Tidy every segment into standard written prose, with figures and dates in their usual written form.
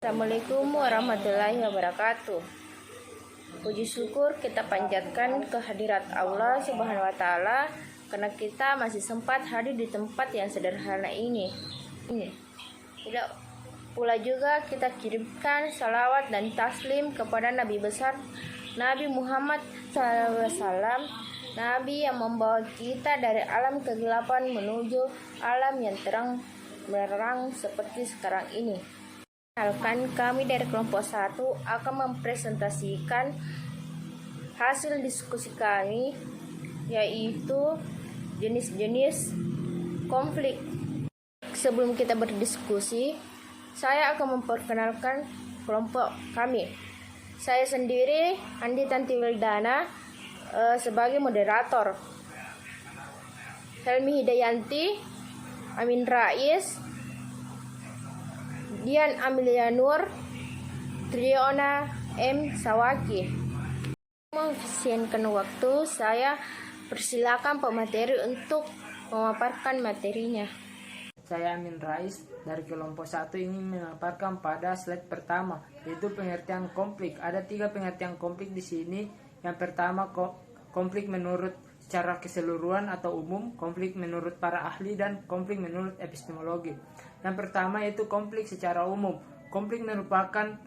Assalamualaikum warahmatullahi wabarakatuh. Puji syukur kita panjatkan kehadirat Allah Subhanahu wa taala karena kita masih sempat hadir di tempat yang sederhana ini. Tidak pula juga kita kirimkan salawat dan taslim kepada Nabi besar Nabi Muhammad SAW, Nabi yang membawa kita dari alam kegelapan menuju alam yang terang benderang seperti sekarang ini. Kami dari kelompok 1 akan mempresentasikan hasil diskusi kami, yaitu jenis-jenis konflik. Sebelum kita berdiskusi, saya akan memperkenalkan kelompok kami. Saya sendiri, Andi Tanti Wildana, sebagai moderator. Helmi Hidayanti, Amin Rais, Dian Amelia Nur, Triona M. Sawaki. Mengefisienkan waktu, saya persilakan pemateri untuk memaparkan materinya. Saya Amin Rais dari kelompok 1 ingin memaparkan pada slide pertama, yaitu pengertian konflik. Ada 3 pengertian konflik di sini. Yang pertama, konflik menurut secara keseluruhan atau umum, konflik menurut para ahli, dan konflik menurut epistemologi. Yang pertama yaitu konflik secara umum. Konflik merupakan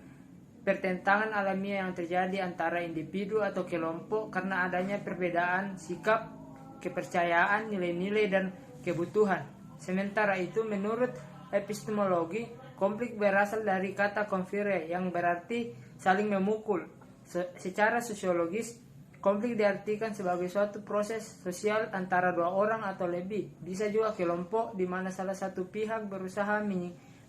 pertentangan alamiah yang terjadi antara individu atau kelompok karena adanya perbedaan sikap, kepercayaan, nilai-nilai, dan kebutuhan. Sementara itu, menurut epistemologi, konflik berasal dari kata konfire yang berarti saling memukul. Secara sosiologis, konflik diartikan sebagai suatu proses sosial antara 2 orang atau lebih. Bisa juga kelompok di mana salah satu pihak berusaha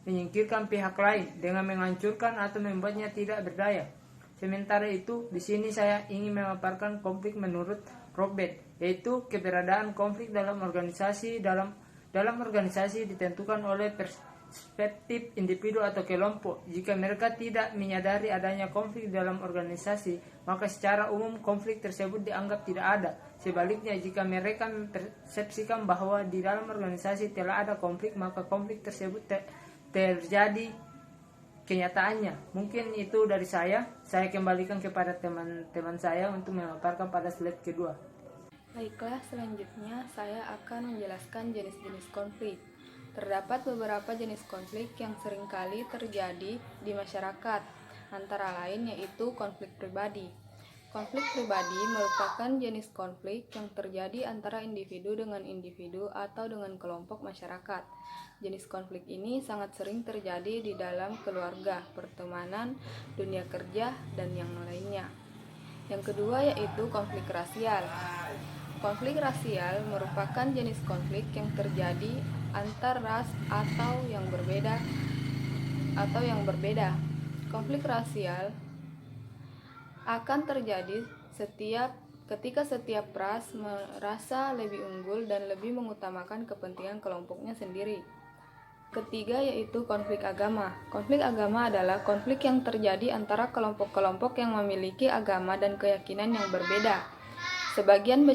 menyingkirkan pihak lain dengan menghancurkan atau membuatnya tidak berdaya. Sementara itu, di sini saya ingin memaparkan konflik menurut Robert, yaitu keberadaan konflik dalam organisasi. Dalam organisasi ditentukan oleh perspektif individu atau kelompok. Jika mereka tidak menyadari adanya konflik dalam organisasi, maka secara umum konflik tersebut dianggap tidak ada. Sebaliknya, jika mereka mempersepsikan bahwa di dalam organisasi telah ada konflik, maka konflik tersebut terjadi kenyataannya. Mungkin itu dari saya. Saya kembalikan kepada teman-teman saya untuk memaparkan pada slide kedua. Baiklah, selanjutnya saya akan menjelaskan jenis-jenis konflik. Terdapat beberapa jenis konflik yang seringkali terjadi di masyarakat, antara lain yaitu konflik pribadi. Konflik pribadi merupakan jenis konflik yang terjadi antara individu dengan individu atau dengan kelompok masyarakat. Jenis konflik ini sangat sering terjadi di dalam keluarga, pertemanan, dunia kerja, dan yang lainnya. Yang kedua yaitu konflik rasial. Konflik rasial merupakan jenis konflik yang terjadi antar ras atau yang berbeda. Konflik rasial akan terjadi ketika setiap ras merasa lebih unggul dan lebih mengutamakan kepentingan kelompoknya sendiri. Ketiga yaitu konflik agama. Konflik agama adalah konflik yang terjadi antara kelompok-kelompok yang memiliki agama dan keyakinan yang berbeda. Sebagian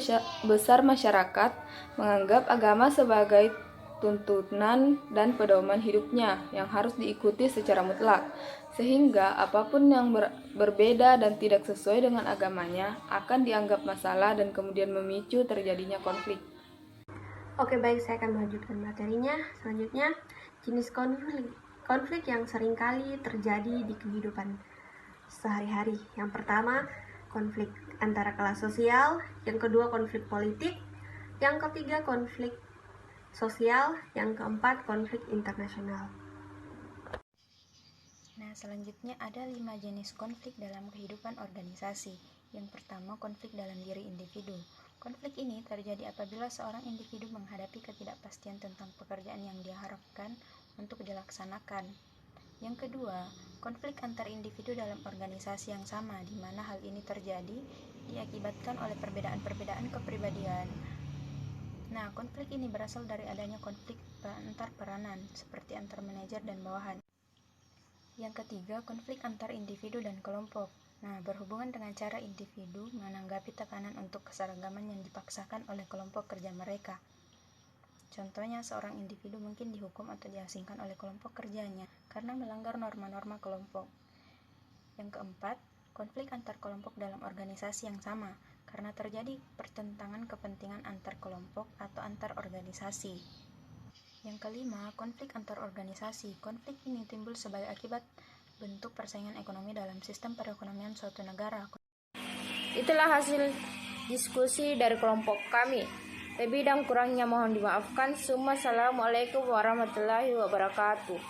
besar masyarakat menganggap agama sebagai tuntunan dan pedoman hidupnya yang harus diikuti secara mutlak, sehingga apapun yang berbeda dan tidak sesuai dengan agamanya akan dianggap masalah dan kemudian memicu terjadinya konflik. Oke, baik, saya akan melanjutkan materinya. Selanjutnya, jenis konflik yang seringkali terjadi di kehidupan sehari-hari. Yang pertama, konflik antara kelas sosial. Yang kedua, konflik politik. Yang ketiga, konflik sosial. Yang keempat, konflik internasional. Nah, selanjutnya ada 5 jenis konflik dalam kehidupan organisasi. Yang pertama, konflik dalam diri individu. Konflik ini terjadi apabila seorang individu menghadapi ketidakpastian tentang pekerjaan yang diharapkan untuk dilaksanakan. Yang kedua, konflik antar individu dalam organisasi yang sama, di mana hal ini terjadi diakibatkan oleh perbedaan-perbedaan kepribadian. Nah, konflik ini berasal dari adanya konflik antar peranan, seperti antar manajer dan bawahan. Yang ketiga, konflik antar individu dan kelompok. Nah, berhubungan dengan cara individu menanggapi tekanan untuk keseragaman yang dipaksakan oleh kelompok kerja mereka. Contohnya, seorang individu mungkin dihukum atau diasingkan oleh kelompok kerjanya karena melanggar norma-norma kelompok. Yang keempat, konflik antar kelompok dalam organisasi yang sama, karena terjadi pertentangan kepentingan antar kelompok atau antar organisasi. Yang kelima, konflik antar organisasi. Konflik ini timbul sebagai akibat bentuk persaingan ekonomi dalam sistem perekonomian suatu negara. Itulah hasil diskusi dari kelompok kami. Lebih dan kurangnya mohon dimaafkan. Assalamualaikum warahmatullahi wabarakatuh.